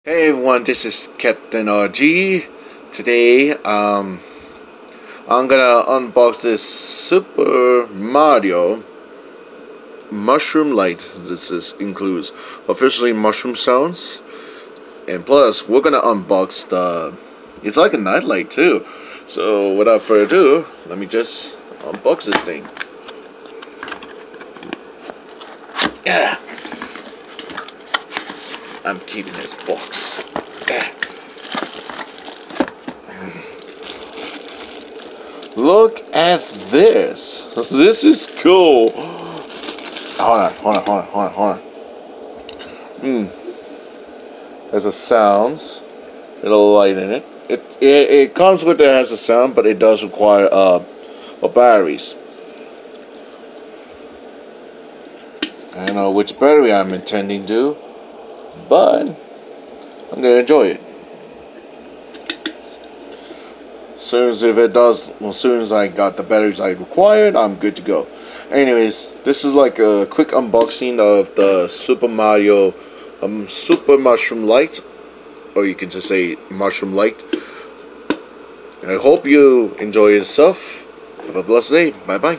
Hey everyone, this is Captain RG. Today, I'm gonna unbox this Super Mario Mushroom Light. Includes officially mushroom sounds, and plus we're gonna unbox the. It's like a nightlight too. So without further ado, let me just unbox this thing. Yeah. I'm keeping this box. Look at this. This is cool. Hold on. There's a sounds. Little light in it. It comes with it has a sound, but it does require batteries. I don't know which battery I'm intending to, but I'm gonna enjoy it. As soon as I got the batteries I required, I'm good to go. Anyways, this is like a quick unboxing of the Super Mario Super Mushroom Light, or you can just say Mushroom Light. I hope you enjoy yourself. Have a blessed day. Bye bye.